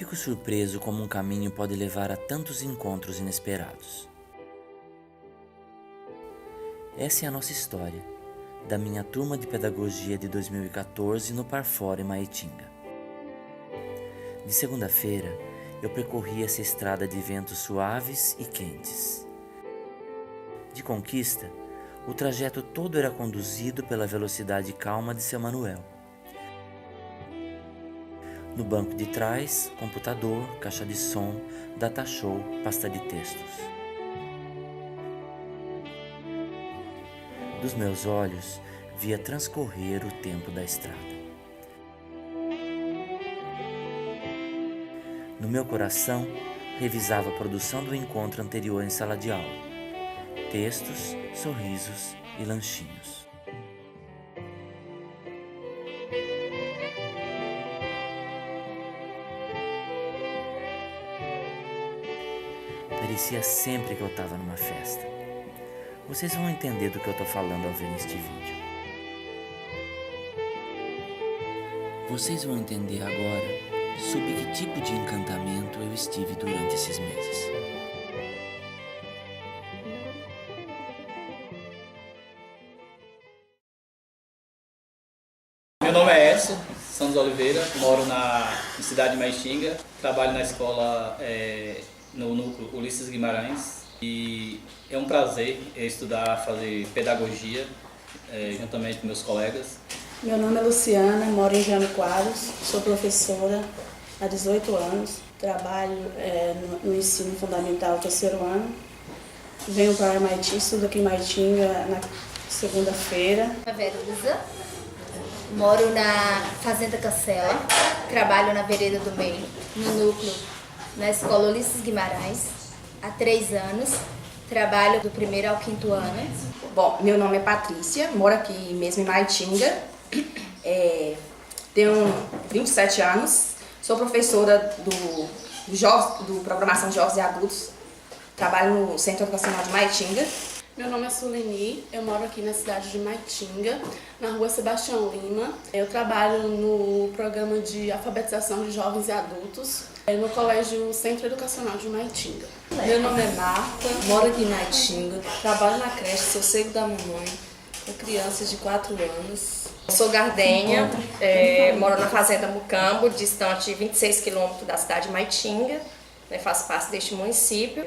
Fico surpreso como um caminho pode levar a tantos encontros inesperados. Essa é a nossa história, da minha turma de pedagogia de 2014 no Parfora, em Maitinga. De segunda-feira, eu percorri essa estrada de ventos suaves e quentes. De Conquista, o trajeto todo era conduzido pela velocidade calma de seu Manuel. No banco de trás, computador, caixa de som, data show, pasta de textos. Dos meus olhos, via transcorrer o tempo da estrada. No meu coração, revisava a produção do encontro anterior em sala de aula. Textos, sorrisos e lanchinhos. Parecia sempre que eu estava numa festa. Vocês vão entender do que eu estou falando ao ver este vídeo. Vocês vão entender agora sob que tipo de encantamento eu estive durante esses meses. Meu nome é Edson Santos Oliveira, moro na cidade de Maitinga, trabalho na escola no núcleo Ulisses Guimarães e é um prazer estudar, fazer pedagogia juntamente com meus colegas. Meu nome é Luciana, moro em Jânio Quadros, sou professora há 18 anos, trabalho no ensino fundamental terceiro ano, venho para Maitinga, estudo aqui em Maitinga na segunda-feira. Verusa, moro na Fazenda Cancela, trabalho na Vereda do Meio, no núcleo, na escola Ulisses Guimarães, há 3 anos, trabalho do 1º ao 5º ano. Bom, meu nome é Patrícia, moro aqui mesmo em Maitinga, tenho 27 anos, sou professora do Programação de Jovens e Adultos, trabalho no Centro Educacional de Maitinga. Meu nome é Suleni, eu moro aqui na cidade de Maitinga, na rua Sebastião Lima. Eu trabalho no programa de alfabetização de jovens e adultos, no Colégio Centro Educacional de Maitinga. Meu nome é Marta, moro aqui em Maitinga, trabalho na creche Sossego da Mamãe, com crianças de 4 anos. Sou Gardênia, moro na Fazenda Mucambo, distante 26 quilômetros da cidade de Maitinga, faço parte deste município.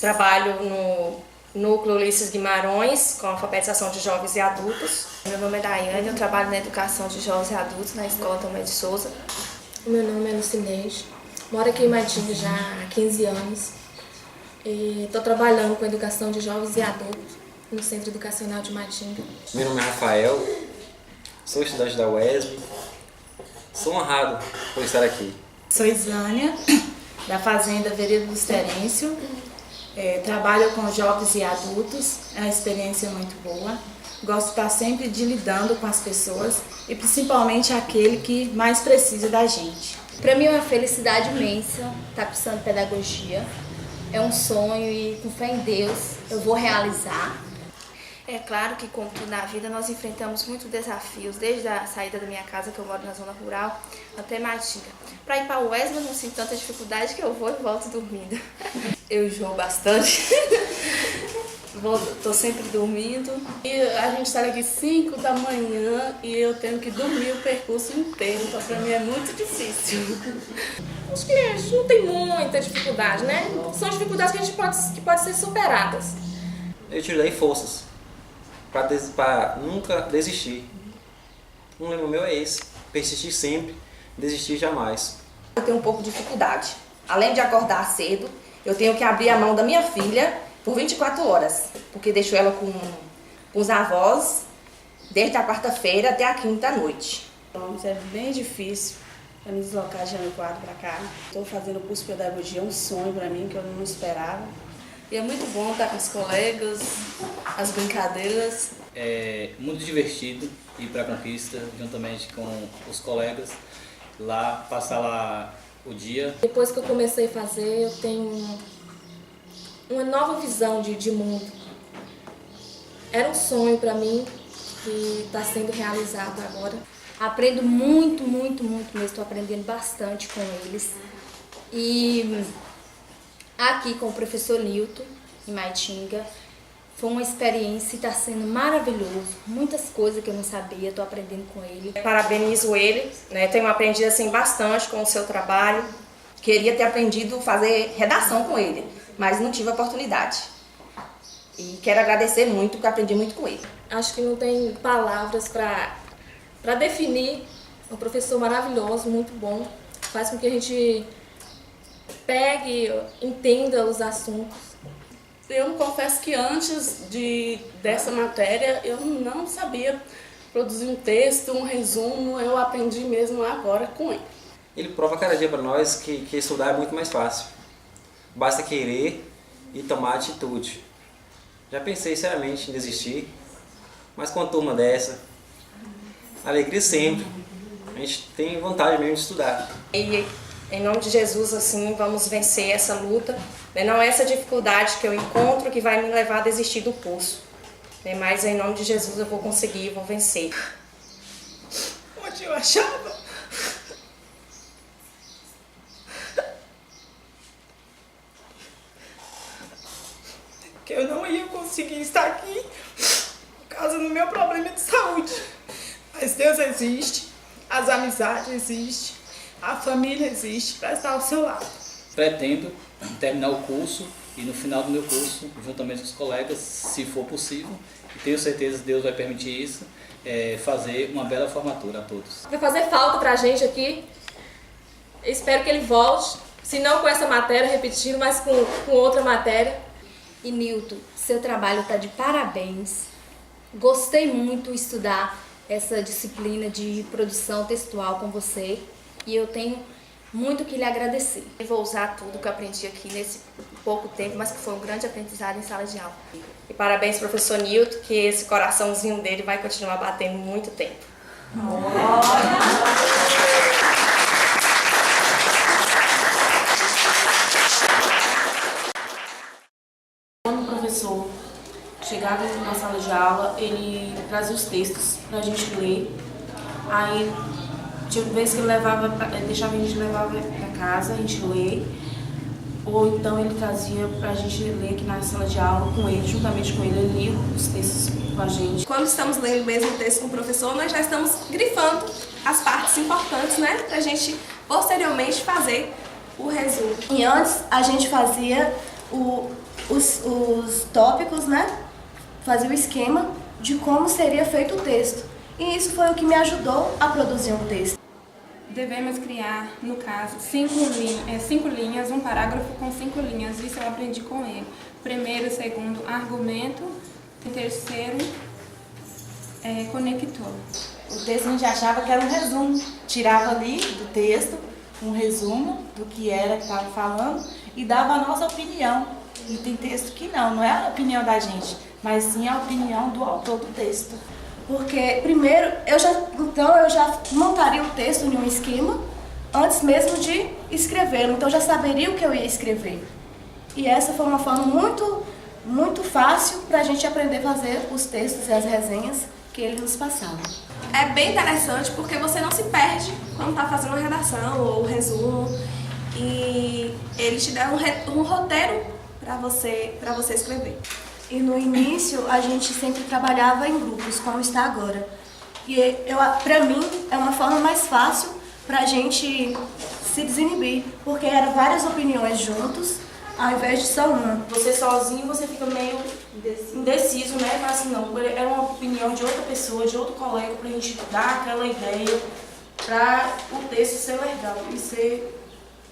Trabalho no núcleo Ulisses Guimarães, com alfabetização de jovens e adultos. Meu nome é Daiane, eu trabalho na educação de jovens e adultos na Escola Tomé de Souza. O meu nome é Lucineide, moro aqui em Maitinga já há 15 anos e estou trabalhando com educação de jovens e adultos no Centro Educacional de Maitinga. Meu nome é Rafael, sou estudante da UESB, sou honrado por estar aqui. Sou Islânia, da Fazenda Vereda do Terêncio. Trabalho com jovens e adultos, é uma experiência muito boa. Gosto de estar sempre lidando com as pessoas e principalmente aquele que mais precisa da gente. Para mim é uma felicidade imensa estar cursando pedagogia. É um sonho e com fé em Deus eu vou realizar. É claro que, como tudo na vida, nós enfrentamos muitos desafios, desde a saída da minha casa, que eu moro na zona rural, até Maitinga. Para ir para o UESB, eu não sinto tanta dificuldade que eu vou e volto dormindo. Eu enjoo bastante, estou sempre dormindo. E a gente sai daqui 5 da manhã e eu tenho que dormir o percurso inteiro, então para mim é muito difícil. Acho que a gente não tem muita dificuldade, né? São dificuldades que podem ser superadas. Eu tirei forças para nunca desistir. Um lema meu é esse: persistir sempre, desistir jamais. Eu tenho um pouco de dificuldade. Além de acordar cedo, eu tenho que abrir a mão da minha filha por 24 horas, porque deixo ela com os avós desde a quarta-feira até a quinta à noite. Então, é bem difícil para me deslocar de Jânio Quadros para cá. Estou fazendo o curso de pedagogia, é um sonho para mim que eu não esperava. E é muito bom estar com os colegas, as brincadeiras. É muito divertido ir para a Conquista juntamente com os colegas, lá passar lá o dia. Depois que eu comecei a fazer, eu tenho uma nova visão de mundo. Era um sonho para mim que está sendo realizado agora. Aprendo muito, muito, muito mesmo. Estou aprendendo bastante com eles. E aqui com o professor Nilton, em Maitinga, foi uma experiência e está sendo maravilhoso. Muitas coisas que eu não sabia, estou aprendendo com ele. Parabenizo ele, né? Tenho aprendido assim, bastante com o seu trabalho. Queria ter aprendido a fazer redação com ele, mas não tive a oportunidade. E quero agradecer muito, porque aprendi muito com ele. Acho que não tem palavras para definir. É um professor maravilhoso, muito bom. Faz com que a gente pegue, entenda os assuntos. Eu confesso que antes dessa matéria eu não sabia produzir um texto, um resumo, eu aprendi mesmo agora com ele. Ele prova cada dia para nós que estudar é muito mais fácil. Basta querer e tomar atitude. Já pensei seriamente em desistir, mas com uma turma dessa, alegria sempre. A gente tem vontade mesmo de estudar. E em nome de Jesus, assim, vamos vencer essa luta. Não é essa dificuldade que eu encontro que vai me levar a desistir do curso. Mas em nome de Jesus eu vou conseguir, vou vencer. Onde eu achava que eu não ia conseguir estar aqui por causa do meu problema de saúde. Mas Deus existe, as amizades existem, a família existe para estar ao seu lado. Pretendo terminar o curso e no final do meu curso, juntamente com os colegas, se for possível, e tenho certeza que Deus vai permitir isso, fazer uma bela formatura a todos. Vai fazer falta pra gente aqui. Eu espero que ele volte, se não com essa matéria repetindo, mas com outra matéria. E Nilton, seu trabalho está de parabéns. Gostei muito de estudar essa disciplina de produção textual com você e eu tenho muito que lhe agradecer. Eu vou usar tudo que eu aprendi aqui nesse pouco tempo, mas que foi um grande aprendizado em sala de aula. E parabéns, professor Nilton, que esse coraçãozinho dele vai continuar batendo muito tempo. Quando o professor chegava na sala de aula, ele trazia os textos para a gente ler. Aí, tinha vezes que ele deixava a gente levar para casa, a gente ler. Ou então ele trazia para a gente ler aqui na sala de aula com ele, juntamente com ele, ele lia os textos com a gente. Quando estamos lendo o mesmo texto com o professor, nós já estamos grifando as partes importantes, né? Para a gente posteriormente fazer o resumo. E antes a gente fazia os tópicos, né? Fazia o esquema de como seria feito o texto. E isso foi o que me ajudou a produzir um texto. Devemos criar, no caso, 5 linhas, um parágrafo com 5 linhas. Isso eu aprendi com ele. Primeiro, segundo, argumento. E terceiro, conector. O texto a gente achava que era um resumo. Tirava ali do texto um resumo do que era que estava falando e dava a nossa opinião. E tem texto que não é a opinião da gente, mas sim a opinião do autor do texto. Porque, primeiro, eu já montaria o texto em um esquema antes mesmo de escrevê-lo. Então, eu já saberia o que eu ia escrever. E essa foi uma forma muito fácil para a gente aprender a fazer os textos e as resenhas que ele nos passava. É bem interessante porque você não se perde quando está fazendo uma redação ou um resumo. E ele te dá um roteiro para você escrever. E no início a gente sempre trabalhava em grupos, como está agora. E para mim é uma forma mais fácil para a gente se desinibir, porque eram várias opiniões juntos, ao invés de só uma. Você sozinho, você fica meio indeciso, né? Mas assim, não, era uma opinião de outra pessoa, de outro colega, pra gente dar aquela ideia, para o texto ser legal e ser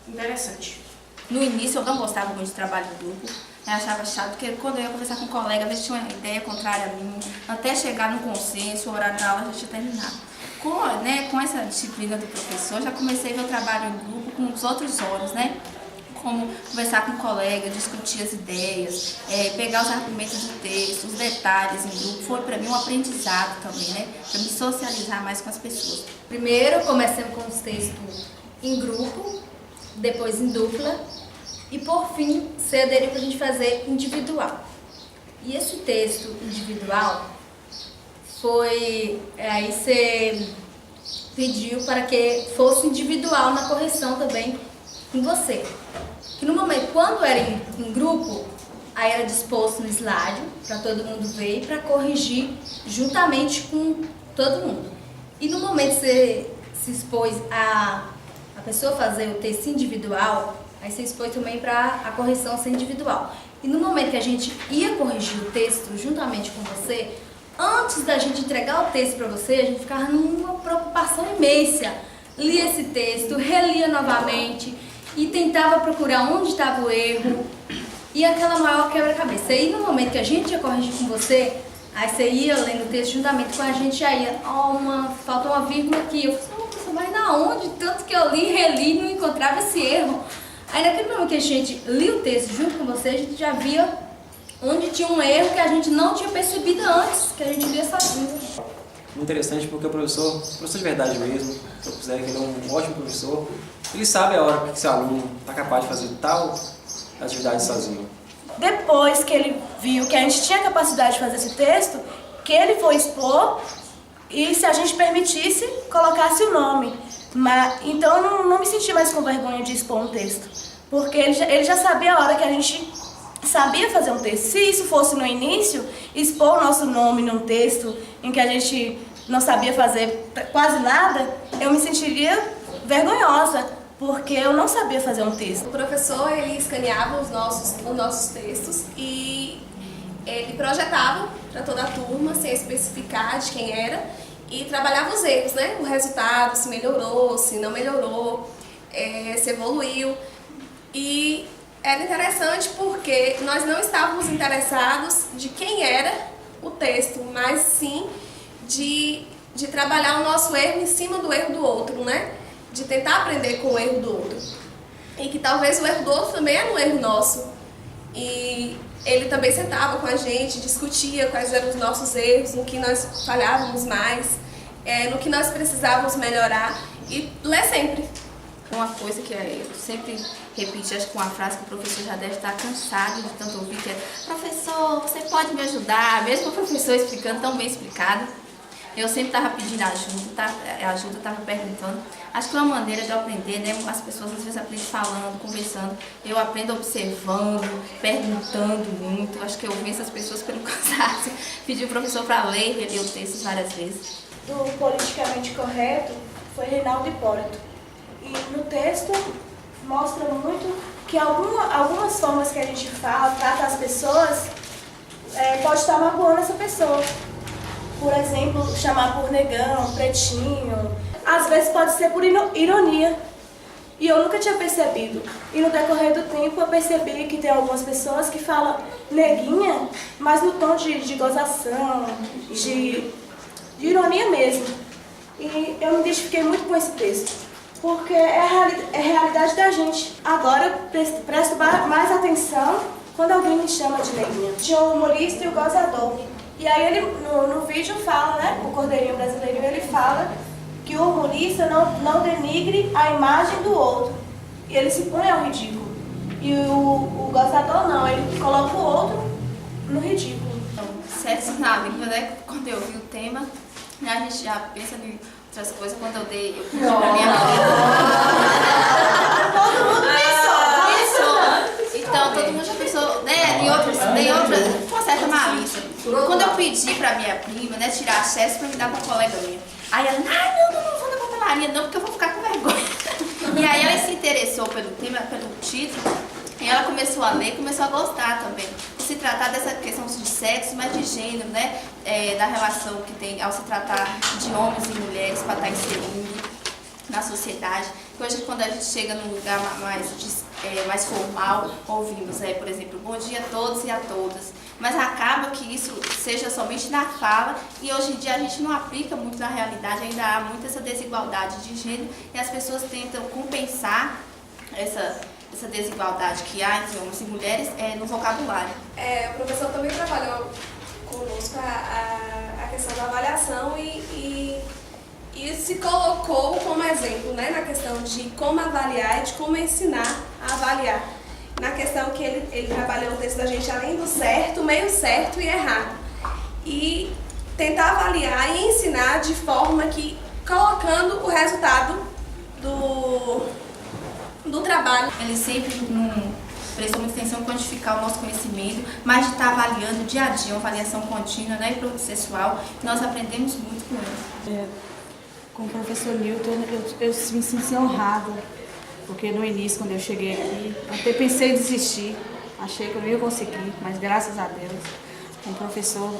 interessante. No início eu não gostava muito de trabalho em grupo, eu achava chato, porque quando eu ia conversar com um colega, às vezes tinha uma ideia contrária a mim, até chegar no consenso, o horário da aula já tinha terminado. Com essa disciplina do professor, eu já comecei a ver o trabalho em grupo com os outros olhos, né? Como conversar com um colega, discutir as ideias, pegar os argumentos do texto, os detalhes em grupo, foi para mim um aprendizado também, né? Para me socializar mais com as pessoas. Primeiro, começamos com os textos em grupo, depois em dupla, e por fim, você aderiu para a gente fazer individual. E esse texto individual foi, aí você pediu para que fosse individual na correção também com você. Que no momento, quando era em grupo, aí era disposto no slide para todo mundo ver e para corrigir juntamente com todo mundo. E no momento que você se expôs a pessoa fazer o texto individual, aí você expôs também para a correção ser individual. E no momento que a gente ia corrigir o texto juntamente com você, antes da gente entregar o texto para você, a gente ficava numa preocupação imensa. Lia esse texto, relia novamente e tentava procurar onde estava o erro e aquela maior quebra-cabeça. E no momento que a gente ia corrigir com você, aí você ia lendo o texto juntamente com a gente, aí ia, falta uma vírgula aqui. Eu falei, nossa, mas na onde? Tanto que eu li, reli e não encontrava esse erro. Aí naquele momento que a gente lia o texto junto com você, a gente já via onde tinha um erro que a gente não tinha percebido antes, que a gente lia sozinho. Muito interessante porque o professor de verdade mesmo, se eu considero que ele é um ótimo professor, ele sabe a hora que esse aluno está capaz de fazer tal atividade sozinho. Depois que ele viu que a gente tinha capacidade de fazer esse texto, que ele foi expor e, se a gente permitisse, colocasse o nome. Então eu não me senti mais com vergonha de expor um texto, porque ele já sabia a hora que a gente sabia fazer um texto. Se isso fosse no início, expor o nosso nome num texto em que a gente não sabia fazer quase nada, eu me sentiria vergonhosa, porque eu não sabia fazer um texto. O professor, ele escaneava os nossos textos e ele projetava para toda a turma, sem especificar de quem era, e trabalhava os erros, né? O resultado, se melhorou, se não melhorou, se evoluiu. E era interessante porque nós não estávamos interessados de quem era o texto, mas sim de trabalhar o nosso erro em cima do erro do outro, né? De tentar aprender com o erro do outro. E que talvez o erro do outro também era um erro nosso. E ele também sentava com a gente, discutia quais eram os nossos erros, no que nós falhávamos mais, no que nós precisávamos melhorar, e ler sempre. Uma coisa que eu sempre repito, acho que uma frase que o professor já deve estar cansado de tanto ouvir, que é: professor, você pode me ajudar? Mesmo o professor explicando tão bem explicado, eu sempre estava pedindo ajuda, estava perguntando. Acho que é uma maneira de eu aprender, né? As pessoas às vezes aprendem falando, conversando. Eu aprendo observando, perguntando muito. Acho que eu venço as pessoas pelo cansaço. Pedi o professor para ler e reler o texto várias vezes. Do politicamente correto foi Reinaldo Hipólito. E no texto mostra muito que algumas formas que a gente fala, trata as pessoas, pode estar magoando essa pessoa. Por exemplo, chamar por negão, pretinho. Às vezes pode ser por ironia. E eu nunca tinha percebido. E no decorrer do tempo eu percebi que tem algumas pessoas que falam neguinha, mas no tom de gozação, de ironia mesmo. E eu me identifiquei muito com esse texto, porque é a realidade da gente. Agora eu presto mais atenção quando alguém me chama de neguinha. Tinha o humorista e o gozador. E aí ele no vídeo fala, né, o Cordeirinho Brasileirinho, ele fala que o humorista não denigre a imagem do outro. E ele se põe ao ridículo. E o gozador não, ele coloca o outro no ridículo. Então, sexo na língua, né, quando eu vi o tema, a gente já pensa em outras coisas. Quando eu pedi pra minha todo mundo pensou. Então, todo mundo já pensou, né, em outras, com uma certa malícia. Quando eu pedi pra minha prima, né, tirar excesso pra me dar pra colega minha. Aí ela, não vou na papelaria não, porque eu vou ficar com vergonha. E aí ela se interessou pelo tema, pelo título, e ela começou a ler, começou a gostar também. Se tratar dessa questão de sexo, mas de gênero, né, da relação que tem ao se tratar de homens e mulheres para estar inserindo na sociedade. Hoje, quando a gente chega num lugar mais formal, ouvimos, por exemplo, bom dia a todos e a todas. Mas acaba que isso seja somente na fala, e hoje em dia a gente não aplica muito na realidade, ainda há muito essa desigualdade de gênero, e as pessoas tentam compensar essa desigualdade que há entre homens e mulheres no vocabulário. O professor também trabalhou conosco a questão da avaliação e se colocou como exemplo, né, na questão de como avaliar e de como ensinar a avaliar. Na questão que ele trabalhou o texto da gente além do certo, meio certo e errado. E tentar avaliar e ensinar de forma que, colocando o resultado do trabalho. Ele sempre prestou muita atenção em quantificar o nosso conhecimento, mas de estar avaliando dia a dia, uma avaliação contínua, né, e processual. Nós aprendemos muito com ele. Com o professor Newton, eu me senti honrada, porque no início, quando eu cheguei aqui, até pensei em desistir, achei que eu não ia conseguir, mas graças a Deus, um professor,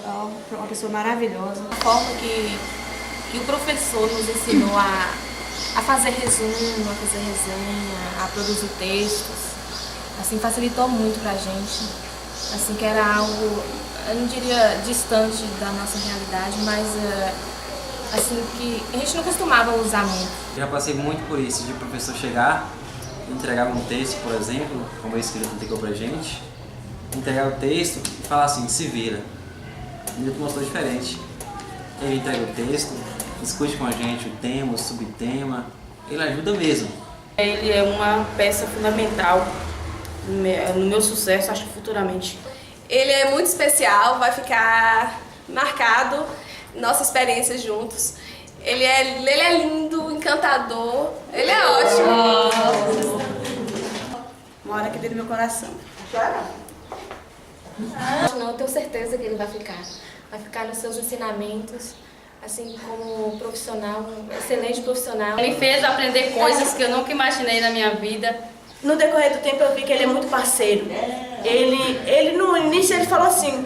uma pessoa maravilhosa. A forma que o professor nos ensinou a fazer resumo, a fazer resenha, a produzir textos, assim, facilitou muito pra gente, assim, que era algo, eu não diria distante da nossa realidade, mas assim, que a gente não costumava usar muito. Eu já passei muito por isso, de professor chegar, entregar um texto, por exemplo, como esse que ele entregou pra gente, entregar o texto e falar assim, se vira. O Newton mostrou diferente. Ele entrega o texto, discute com a gente o tema, o subtema, ele ajuda mesmo. Ele é uma peça fundamental no meu sucesso, acho que futuramente. Ele é muito especial, vai ficar marcado nossa experiência juntos. Ele é lindo, encantador, ele é ótimo. Mora aqui dentro do meu coração. Não, eu tenho certeza que ele vai ficar nos seus ensinamentos, assim como profissional, um excelente profissional. Ele fez aprender coisas que eu nunca imaginei na minha vida. No decorrer do tempo eu vi que ele é muito parceiro. Ele no início ele falou assim,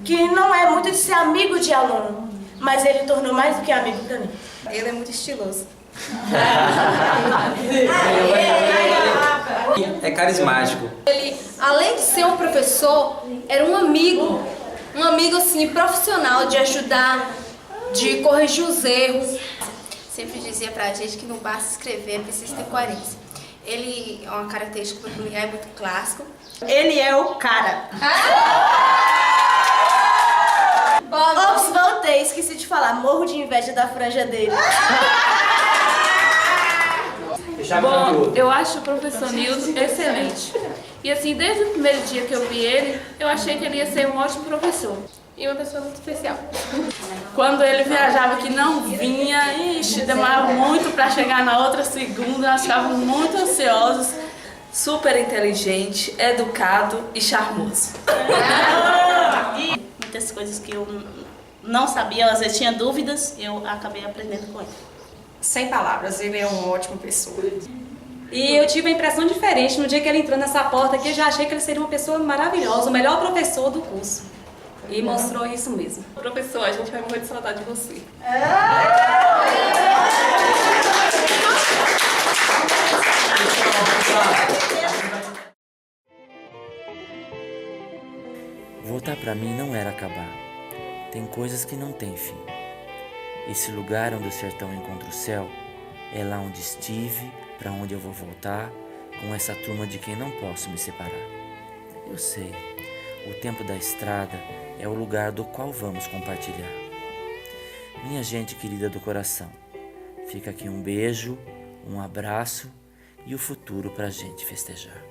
que não é muito de ser amigo de aluno, mas ele tornou mais do que amigo pra mim. Ele é muito estiloso. É carismático. Ele, além de ser um professor, era um amigo assim, profissional, de ajudar, de corrigir os erros. Sempre dizia pra gente que não basta escrever, é preciso ter coerência. Ele é uma característica peculiar, é muito clássico. Ele é o cara. Ops, voltei, esqueci de falar. Morro de inveja da franja dele. Bom, eu acho o professor Newton excelente. E assim, desde o primeiro dia que eu vi ele, eu achei que ele ia ser um ótimo professor. E uma pessoa muito especial. Quando ele viajava que não vinha, demorava muito para chegar na outra segunda, nós ficávamos muito ansiosos. Super inteligente, educado e charmoso. Muitas coisas que eu não sabia, às vezes tinha dúvidas, eu acabei aprendendo com ele. Sem palavras, ele é uma ótima pessoa. E eu tive uma impressão diferente no dia que ele entrou nessa porta aqui, eu já achei que ele seria uma pessoa maravilhosa, o melhor professor do curso. E mostrou isso mesmo. Professor, a gente vai morrer de saudade de você. Voltar pra mim não era acabar. Tem coisas que não têm fim. Esse lugar onde o sertão encontra o céu é lá onde estive, pra onde eu vou voltar, com essa turma de quem não posso me separar. Eu sei, o tempo da estrada é o lugar do qual vamos compartilhar. Minha gente querida do coração, fica aqui um beijo, um abraço e o futuro pra gente festejar.